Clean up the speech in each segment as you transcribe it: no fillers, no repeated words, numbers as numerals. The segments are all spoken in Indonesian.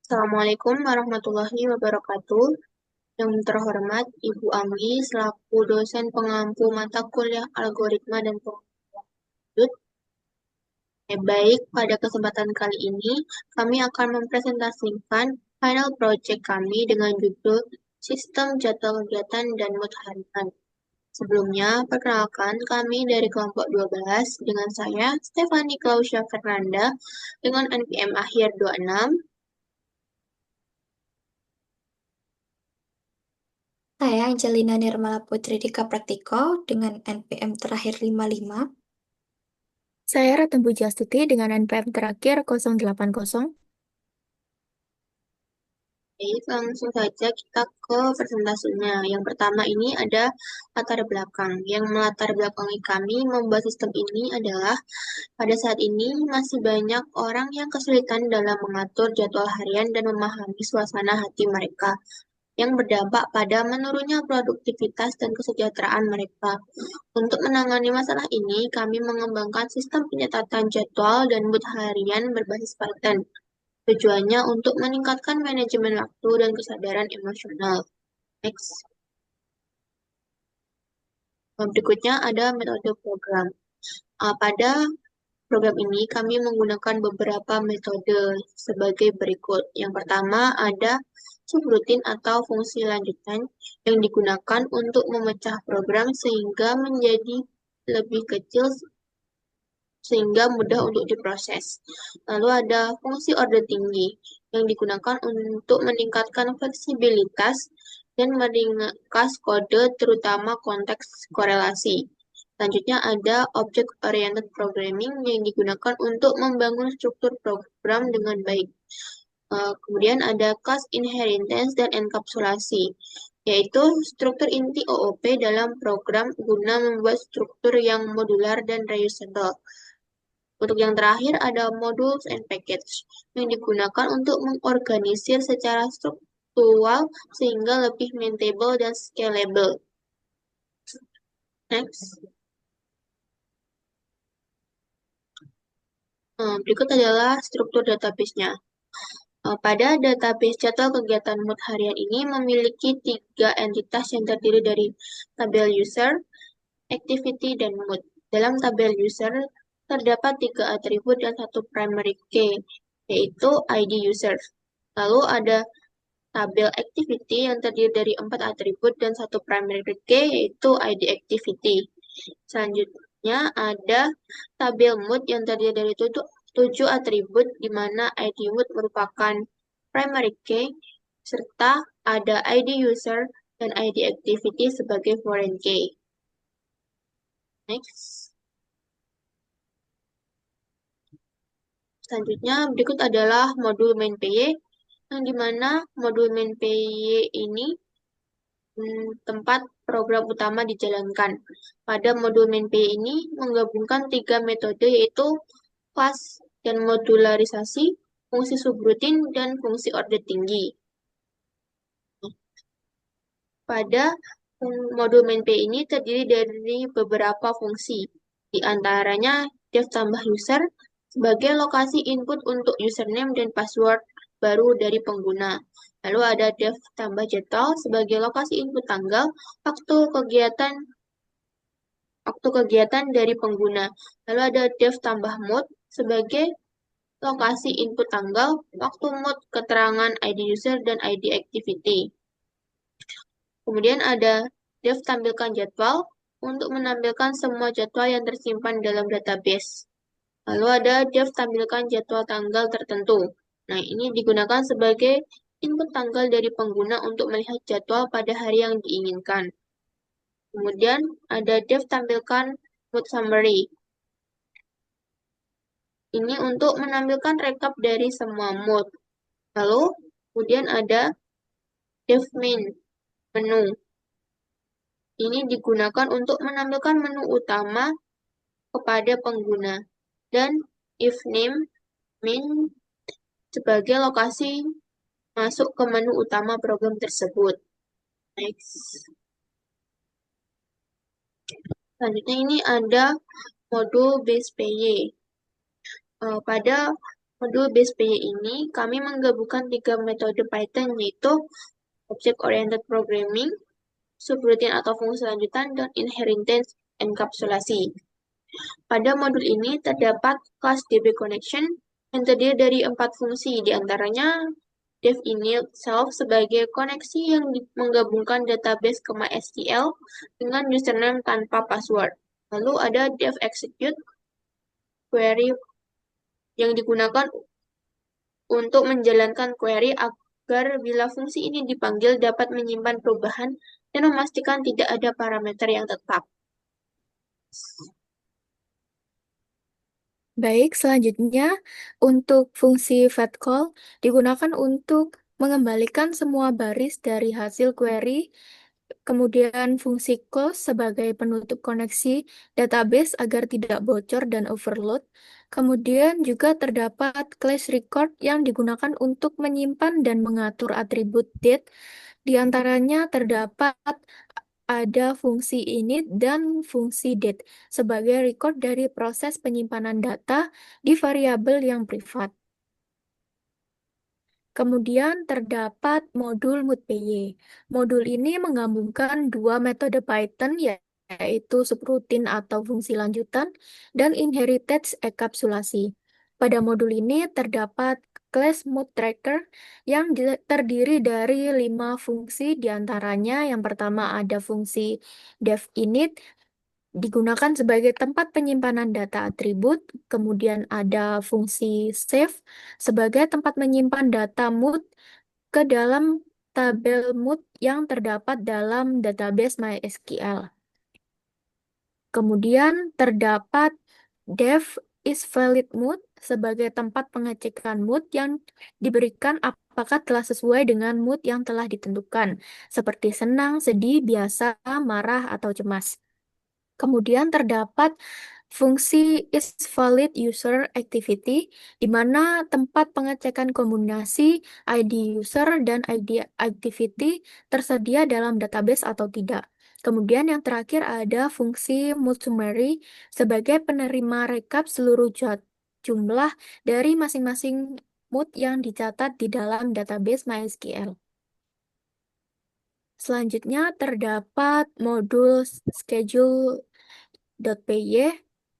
Assalamualaikum warahmatullahi wabarakatuh. Yang terhormat Ibu Anggi selaku dosen pengampu mata kuliah Algoritma dan Pengadut. Baik, pada kesempatan kali ini kami akan mempresentasikan final project kami dengan judul Sistem Jadwal Kegiatan dan Mood Harian. Sebelumnya, perkenalkan kami dari kelompok 12 dengan saya, Stefani Clausia Fernanda, dengan NPM akhir 26. Saya Angelina Nirmala Putri Dika Praktiko dengan NPM terakhir 55. Saya Ratna Pujiastuti dengan NPM terakhir 080. Baik, langsung saja kita ke presentasinya. Yang pertama ini ada latar belakang. Yang melatar belakangi kami membuat sistem ini adalah pada saat ini masih banyak orang yang kesulitan dalam mengatur jadwal harian dan memahami suasana hati mereka yang berdampak pada menurunnya produktivitas dan kesejahteraan mereka. Untuk menangani masalah ini, kami mengembangkan sistem pencatatan jadwal dan mood harian berbasis Python. Tujuannya untuk meningkatkan manajemen waktu dan kesadaran emosional. Next. Berikutnya ada metode program. Pada program ini kami menggunakan beberapa metode sebagai berikut. Yang pertama ada subrutin atau fungsi lanjutan yang digunakan untuk memecah program sehingga menjadi lebih kecil sehingga mudah untuk diproses. Lalu ada fungsi order tinggi yang digunakan untuk meningkatkan fleksibilitas dan meringkas kode terutama konteks korelasi. Selanjutnya ada Object Oriented Programming yang digunakan untuk membangun struktur program dengan baik. Kemudian ada Class Inheritance dan Enkapsulasi, yaitu struktur inti OOP dalam program guna membuat struktur yang modular dan reusable. Untuk yang terakhir ada Modules and Package yang digunakan untuk mengorganisir secara struktural sehingga lebih maintainable dan scalable. Next. Berikut adalah struktur database-nya. Pada database jadwal kegiatan mood harian ini memiliki 3 entitas yang terdiri dari tabel user, activity, dan mood. Dalam tabel user terdapat 3 atribut dan 1 primary key, yaitu ID user. Lalu ada tabel activity yang terdiri dari 4 atribut dan 1 primary key, yaitu ID activity. Selanjutnya ada tabel mood yang terdiri dari 7 atribut di mana ID mood merupakan primary key, serta ada ID user dan ID activity sebagai foreign key. Next. Selanjutnya berikut adalah modul main PY, yang dimana modul main PY ini tempat program utama dijalankan. Pada modul main PY ini menggabungkan 3 metode yaitu kelas dan modularisasi, fungsi subrutin, dan fungsi order tinggi. Pada modul main PY ini terdiri dari beberapa fungsi, di antaranya def tambah user sebagai lokasi input untuk username dan password baru dari pengguna. Lalu ada def tambah jadwal sebagai lokasi input tanggal, waktu kegiatan dari pengguna. Lalu ada def tambah mode sebagai lokasi input tanggal, waktu mode, keterangan ID user, dan ID activity. Kemudian ada def tampilkan jadwal untuk menampilkan semua jadwal yang tersimpan dalam database. Lalu ada def tampilkan jadwal tanggal tertentu. Nah, ini digunakan sebagai input tanggal dari pengguna untuk melihat jadwal pada hari yang diinginkan. Kemudian ada def tampilkan mood summary. Ini untuk menampilkan rekap dari semua mood. Lalu, kemudian ada def main menu. Ini digunakan untuk menampilkan menu utama kepada pengguna. Dan if name main sebagai lokasi masuk ke menu utama program tersebut. Next. Selanjutnya ini ada modul base PY. Pada modul base PY ini kami menggabungkan 3 metode Python yaitu Object Oriented Programming, subroutine atau fungsi lanjutan, dan inheritance enkapsulasi. Pada modul ini terdapat kelas DB Connection yang terdiri dari 4 fungsi, diantaranya dev init self sebagai koneksi yang menggabungkan database ke MySQL dengan username tanpa password. Lalu ada dev execute query yang digunakan untuk menjalankan query agar bila fungsi ini dipanggil dapat menyimpan perubahan dan memastikan tidak ada parameter yang tetap. Baik, selanjutnya untuk fungsi fetcall digunakan untuk mengembalikan semua baris dari hasil query. Kemudian fungsi close sebagai penutup koneksi database agar tidak bocor dan overload. Kemudian juga terdapat class record yang digunakan untuk menyimpan dan mengatur atribut date. Di antaranya terdapat ada fungsi init dan fungsi date sebagai record dari proses penyimpanan data di variabel yang privat. Kemudian terdapat modul moodpy. Modul ini menggabungkan 2 metode Python yaitu subroutine atau fungsi lanjutan dan inheritance enkapsulasi. Pada modul ini terdapat class mood tracker yang terdiri dari 5 fungsi, diantaranya yang pertama ada fungsi dev init digunakan sebagai tempat penyimpanan data atribut, kemudian ada fungsi save sebagai tempat menyimpan data mood ke dalam tabel mood yang terdapat dalam database MySQL. Kemudian terdapat dev is valid mood sebagai tempat pengecekan mood yang diberikan apakah telah sesuai dengan mood yang telah ditentukan, seperti senang, sedih, biasa, marah, atau cemas. Kemudian terdapat fungsi isValidUserActivity, di mana tempat pengecekan kombinasi ID user dan ID activity tersedia dalam database atau tidak. Kemudian yang terakhir ada fungsi moodSummary sebagai penerima rekap seluruh jumlah dari masing-masing mood yang dicatat di dalam database MySQL. Selanjutnya terdapat modul schedule.py.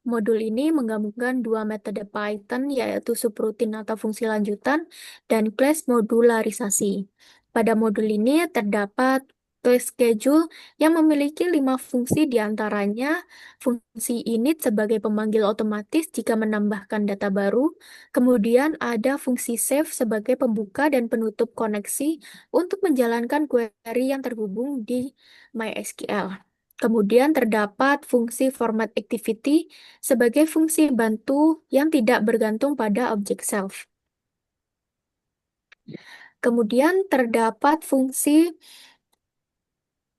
Modul ini menggabungkan 2 metode Python yaitu subroutine atau fungsi lanjutan dan class modularisasi. Pada modul ini terdapat class schedule yang memiliki 5 fungsi, diantaranya fungsi init sebagai pemanggil otomatis jika menambahkan data baru. Kemudian ada fungsi save sebagai pembuka dan penutup koneksi untuk menjalankan query yang terhubung di MySQL. Kemudian terdapat fungsi format activity sebagai fungsi bantu yang tidak bergantung pada objek self. Kemudian terdapat fungsi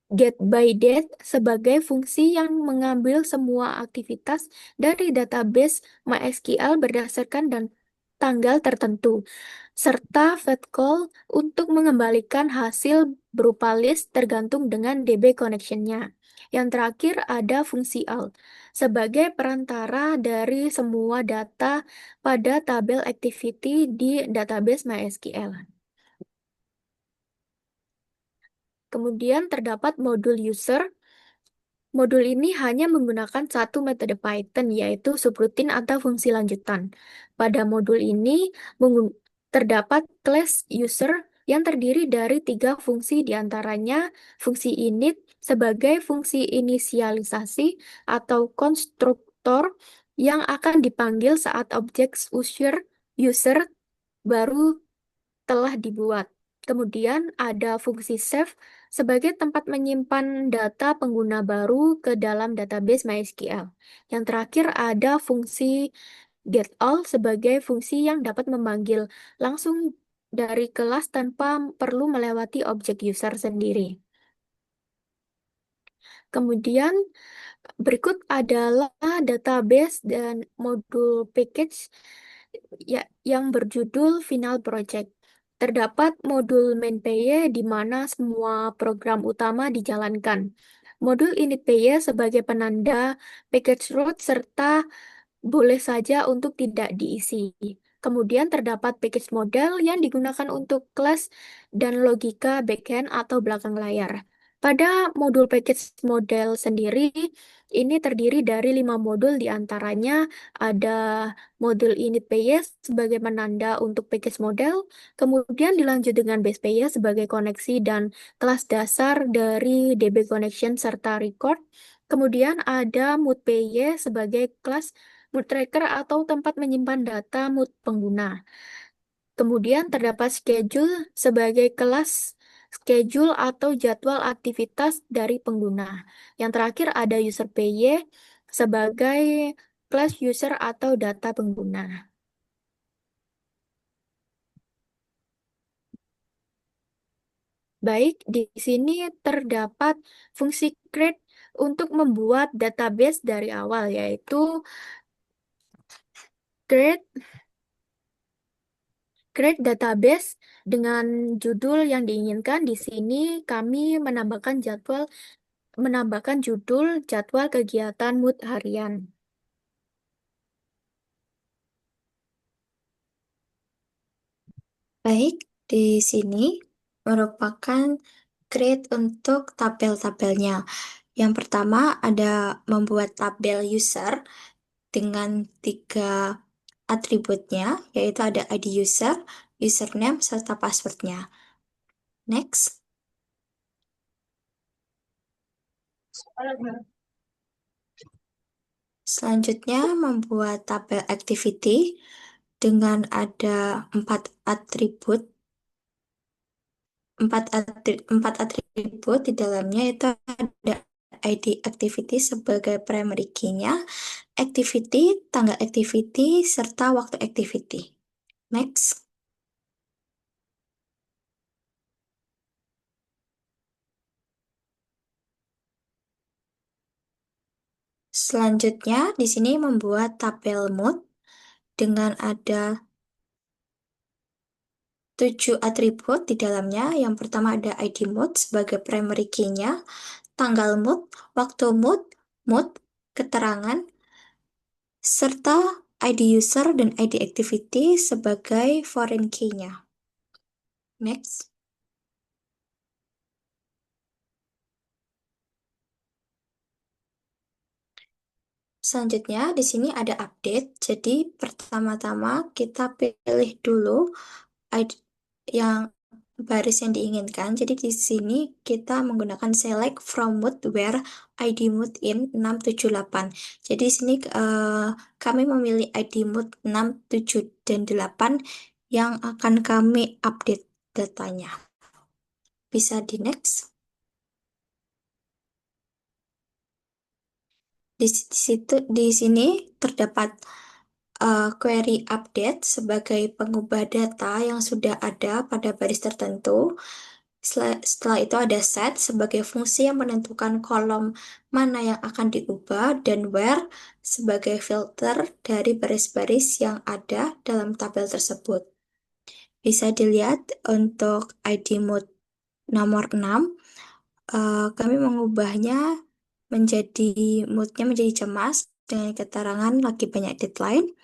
getByDate sebagai fungsi yang mengambil semua aktivitas dari database MySQL berdasarkan dan tanggal tertentu, serta fetcall untuk mengembalikan hasil berupa list tergantung dengan DB connection-nya. Yang terakhir ada fungsi alt sebagai perantara dari semua data pada tabel activity di database MySQL. Kemudian terdapat modul user. Modul ini hanya menggunakan 1 metode Python, yaitu subroutine atau fungsi lanjutan. Pada modul ini terdapat class user yang terdiri dari 3 fungsi, diantaranya fungsi init sebagai fungsi inisialisasi atau konstruktor yang akan dipanggil saat objek user baru telah dibuat. Kemudian ada fungsi save sebagai tempat menyimpan data pengguna baru ke dalam database MySQL. Yang terakhir ada fungsi getAll sebagai fungsi yang dapat memanggil langsung dari kelas tanpa perlu melewati objek user sendiri. Kemudian berikut adalah database dan modul package yang berjudul Final Project. Terdapat modul main.py di mana semua program utama dijalankan. Modul init.py sebagai penanda package root serta boleh saja untuk tidak diisi. Kemudian terdapat package model yang digunakan untuk kelas dan logika backend atau belakang layar. Pada modul package model sendiri, ini terdiri dari 5 modul, diantaranya ada modul init PS sebagai penanda untuk package model, kemudian dilanjut dengan base PS sebagai koneksi dan kelas dasar dari DB connection serta record. Kemudian ada mood PY sebagai kelas mood tracker atau tempat menyimpan data mood pengguna. Kemudian terdapat schedule sebagai kelas schedule atau jadwal aktivitas dari pengguna. Yang terakhir ada user PY sebagai kelas user atau data pengguna. Baik, di sini terdapat fungsi create untuk membuat database dari awal, yaitu create create database dengan judul yang diinginkan. Di sini kami menambahkan judul jadwal kegiatan mood harian. Baik, di sini merupakan create untuk tabel-tabelnya. Yang pertama ada membuat tabel user dengan 3 atributnya, yaitu ada ID user, username, serta passwordnya. Next, selanjutnya membuat tabel activity dengan ada 4 atribut. 4 atribut di dalamnya itu ada ID activity sebagai primary key-nya, activity, tanggal activity, serta waktu activity. Next. Selanjutnya, di sini membuat tabel mood dengan ada 7 atribut di dalamnya. Yang pertama ada ID mood sebagai primary key-nya, tanggal mood, waktu mood, mood, keterangan, serta ID user dan ID activity sebagai foreign key-nya. Next. Selanjutnya, di sini ada update. Jadi, pertama-tama kita pilih dulu ID yang baris yang diinginkan. Jadi, di sini kita menggunakan select from mood where ID mood in 678. Jadi, di sini kami memilih ID mood 6, 7, dan 8 yang akan kami update datanya. Bisa di next. Di sini terdapat query update sebagai pengubah data yang sudah ada pada baris tertentu. Setelah itu ada set sebagai fungsi yang menentukan kolom mana yang akan diubah, dan where sebagai filter dari baris-baris yang ada dalam tabel tersebut. Bisa dilihat untuk ID mode nomor 6, kami mengubahnya moodnya menjadi cemas dengan keterangan lagi banyak deadline.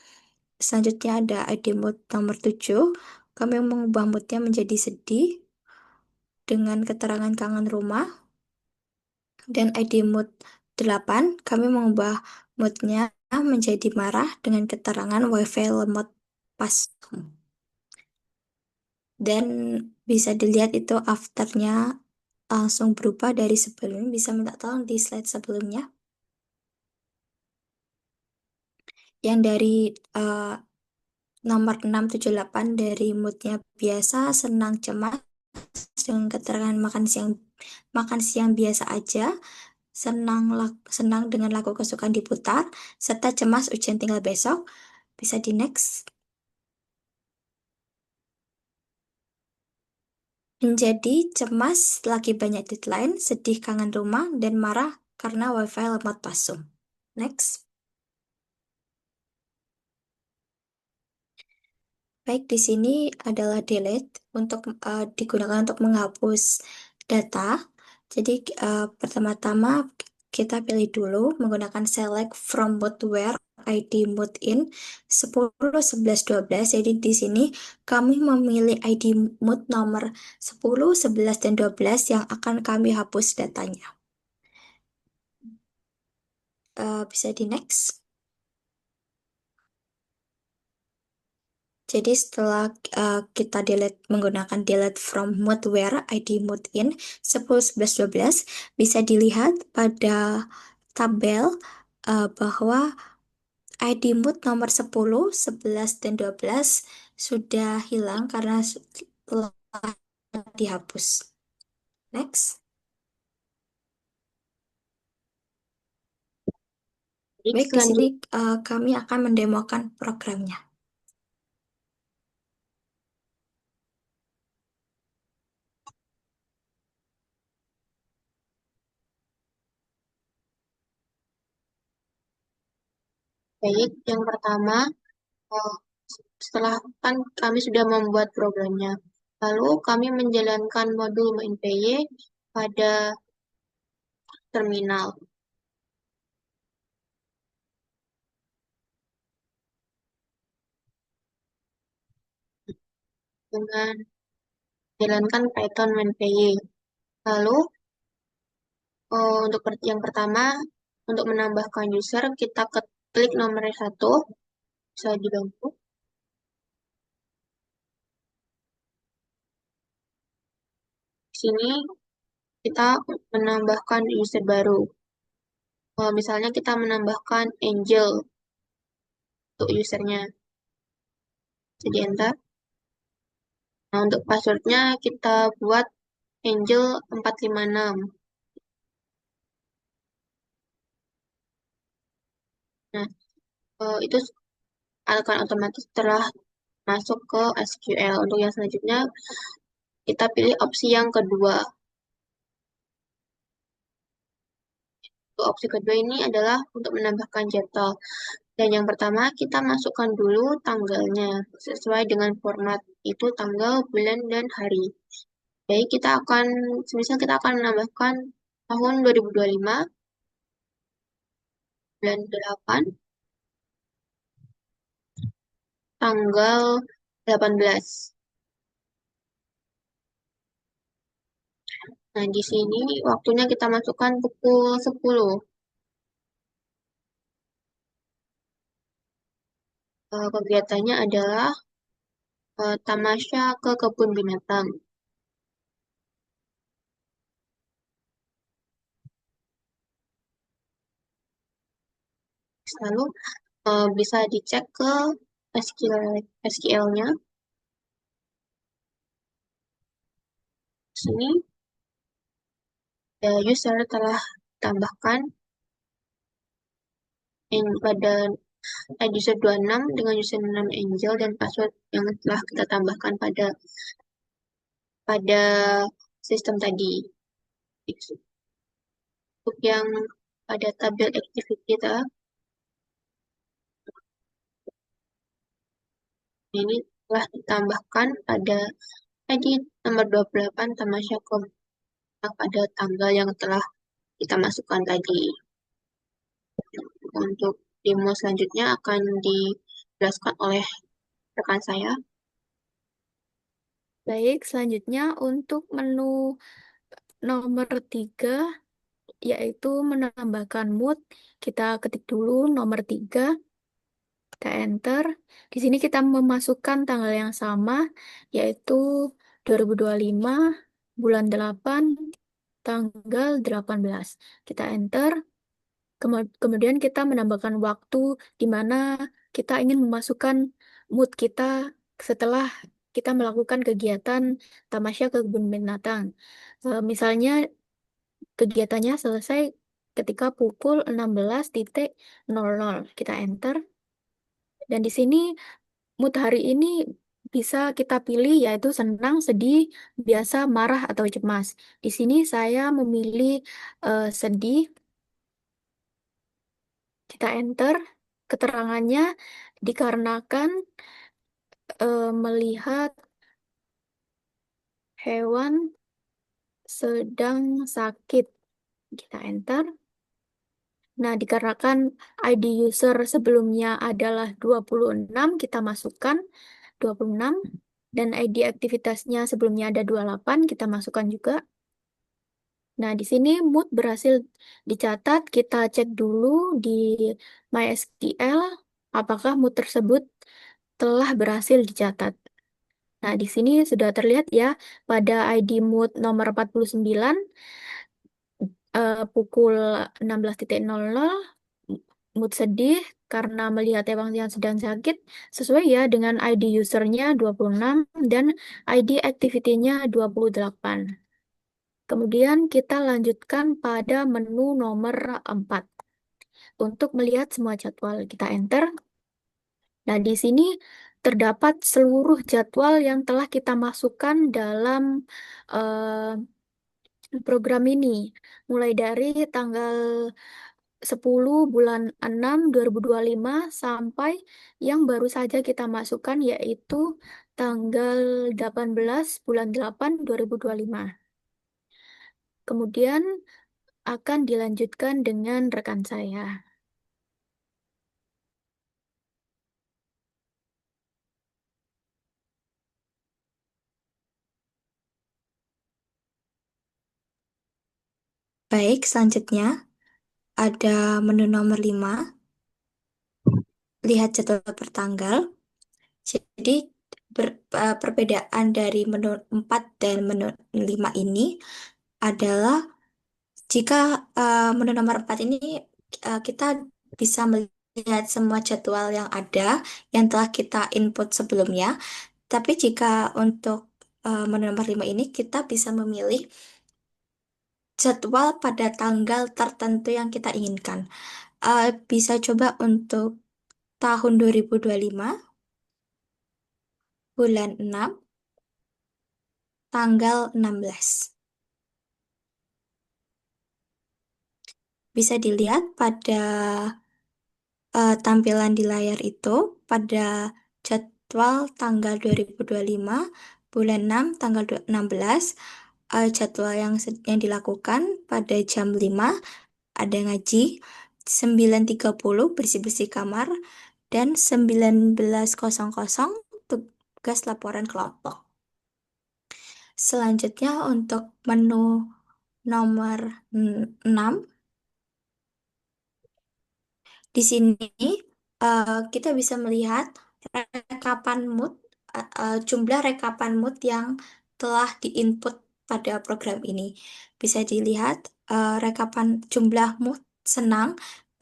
Selanjutnya ada ID mode nomor 7, kami mengubah moodnya menjadi sedih dengan keterangan kangen rumah. Dan ID mode 8, kami mengubah moodnya menjadi marah dengan keterangan wifi lemot pasung. Dan bisa dilihat itu afternya langsung berubah dari sebelumnya. Bisa minta tolong di slide sebelumnya. Yang dari nomor 678 dari moodnya biasa, senang, cemas, dengan keterangan makan siang biasa aja, senang dengan lagu kesukaan diputar, serta cemas ujian tinggal besok. Bisa di next. Menjadi cemas lagi banyak deadline, sedih kangen rumah, dan marah karena wifi lemot pasung. Next. Baik, di sini adalah delete untuk digunakan untuk menghapus data. Jadi pertama-tama kita pilih dulu menggunakan select from mood where ID mood in 10, 11, 12. Jadi di sini kami memilih ID mood nomor 10, 11, dan 12 yang akan kami hapus datanya. Bisa di next. Jadi setelah kita delete menggunakan delete from mood where ID mood in 10, 11, 12, bisa dilihat pada tabel bahwa ID mood nomor 10, 11, dan 12 sudah hilang karena telah dihapus. Next. Baik, Baik, di sini selanjutnya, kami akan mendemokan programnya. baik, yang pertama, eh, setelah kan kami sudah membuat programnya, lalu kami menjalankan modul MainPy pada terminal dengan menjalankan Python MainPy. Lalu untuk yang pertama, untuk menambahkan user, kita klik nomor satu, bisa dibantu. Di sini kita menambahkan user baru. Misalnya kita menambahkan Angel untuk usernya. Jadi enter. Nah, untuk passwordnya kita buat Angel 456. Nah, itu akan otomatis telah masuk ke SQL. Untuk yang selanjutnya, kita pilih opsi yang kedua. Untuk opsi kedua ini adalah untuk menambahkan jadwal. Dan yang pertama, kita masukkan dulu tanggalnya sesuai dengan format itu tanggal, bulan, dan hari. Jadi semisal kita akan menambahkan tahun 2025, bulan 8, tanggal 18. Nah, di sini waktunya kita masukkan pukul 10. Kegiatannya adalah tamasya ke kebun binatang. Lalu bisa dicek ke SQL-nya. Sini user telah tambahkan pada user 26 dengan username Angel dan password yang telah kita tambahkan pada sistem tadi. Untuk yang pada tabel activity kita, ini telah ditambahkan pada tadi nomor 28 Tamasya pada tanggal yang telah kita masukkan tadi. Untuk demo selanjutnya akan dijelaskan oleh rekan saya. Baik, selanjutnya untuk menu nomor 3, yaitu menambahkan mood. Kita ketik dulu nomor 3, kita enter. Di sini kita memasukkan tanggal yang sama, yaitu 2025, bulan 8, tanggal 18. Kita enter. Kemudian kita menambahkan waktu di mana kita ingin memasukkan mood kita setelah kita melakukan kegiatan tamasya ke kebun binatang. Misalnya kegiatannya selesai ketika pukul 16.00. Kita enter. Dan di sini mood hari ini bisa kita pilih yaitu senang, sedih, biasa, marah, atau cemas. Di sini saya memilih sedih. Kita enter. Keterangannya dikarenakan melihat hewan sedang sakit. Kita enter. Nah, dikarenakan ID user sebelumnya adalah 26, kita masukkan 26. Dan ID aktivitasnya sebelumnya ada 28, kita masukkan juga. Nah, di sini mood berhasil dicatat. Kita cek dulu di MySQL apakah mood tersebut telah berhasil dicatat. Nah, di sini sudah terlihat ya pada ID mood nomor 49 pukul 16.00 mood sedih karena melihat Ewang yang sedang sakit sesuai ya dengan ID usernya 26 dan ID activity-nya 28. Kemudian kita lanjutkan pada menu nomor 4. Untuk melihat semua jadwal, kita enter. Nah, di sini terdapat seluruh jadwal yang telah kita masukkan dalam eh, program ini. Mulai dari tanggal 10 bulan 6 2025 sampai yang baru saja kita masukkan yaitu tanggal 18 bulan 8 2025. Kemudian akan dilanjutkan dengan rekan saya. Baik, selanjutnya ada menu nomor 5, lihat jadwal per tanggal. Jadi perbedaan dari menu 4 dan menu 5 ini adalah jika menu nomor 4 ini kita bisa melihat semua jadwal yang ada yang telah kita input sebelumnya. Tapi jika untuk menu nomor 5 ini kita bisa memilih jadwal pada tanggal tertentu yang kita inginkan. Bisa coba untuk tahun 2025, bulan 6, tanggal 16. Bisa dilihat pada tampilan di layar itu pada jadwal tanggal 2025 bulan 6 tanggal 16, jadwal yang dilakukan pada jam 5 ada ngaji, 9.30 bersih-bersih kamar, dan 19.00 tugas laporan kelompok. Selanjutnya untuk menu nomor 6, di sini kita bisa melihat rekapan mood, jumlah rekapan mood yang telah diinput pada program ini. Bisa dilihat rekapan jumlah mood senang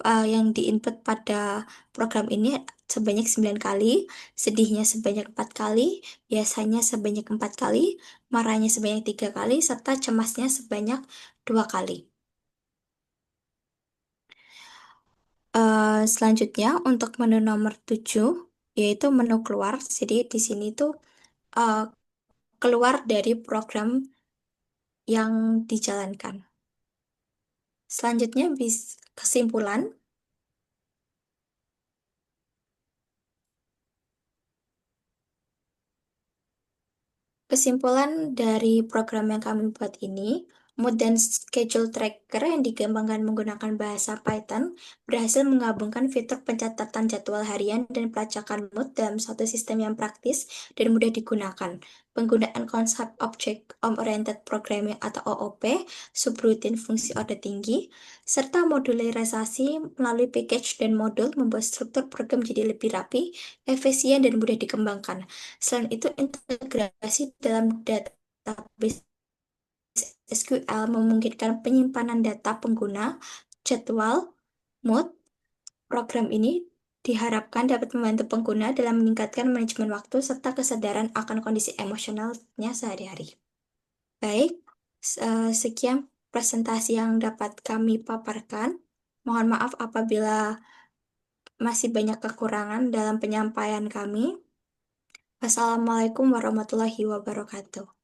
yang diinput pada program ini sebanyak 9 kali, sedihnya sebanyak 4 kali, biasanya sebanyak 4 kali, marahnya sebanyak 3 kali, serta cemasnya sebanyak 2 kali. Selanjutnya untuk menu nomor 7 yaitu menu keluar. Jadi di sini tuh uh, keluar dari program yang dijalankan. Selanjutnya kesimpulan. Kesimpulan dari program yang kami buat ini, Mood dan Schedule Tracker yang dikembangkan menggunakan bahasa Python berhasil menggabungkan fitur pencatatan jadwal harian dan pelacakan mood dalam satu sistem yang praktis dan mudah digunakan. Penggunaan konsep Object Oriented Programming atau OOP, subrutin fungsi order tinggi, serta modularisasi melalui package dan modul membuat struktur program jadi lebih rapi, efisien, dan mudah dikembangkan. Selain itu, integrasi dalam database SQL memungkinkan penyimpanan data pengguna, jadwal, mood. Program ini diharapkan dapat membantu pengguna dalam meningkatkan manajemen waktu serta kesadaran akan kondisi emosionalnya sehari-hari. Baik, sekian presentasi yang dapat kami paparkan. Mohon maaf apabila masih banyak kekurangan dalam penyampaian kami. Wassalamualaikum warahmatullahi wabarakatuh.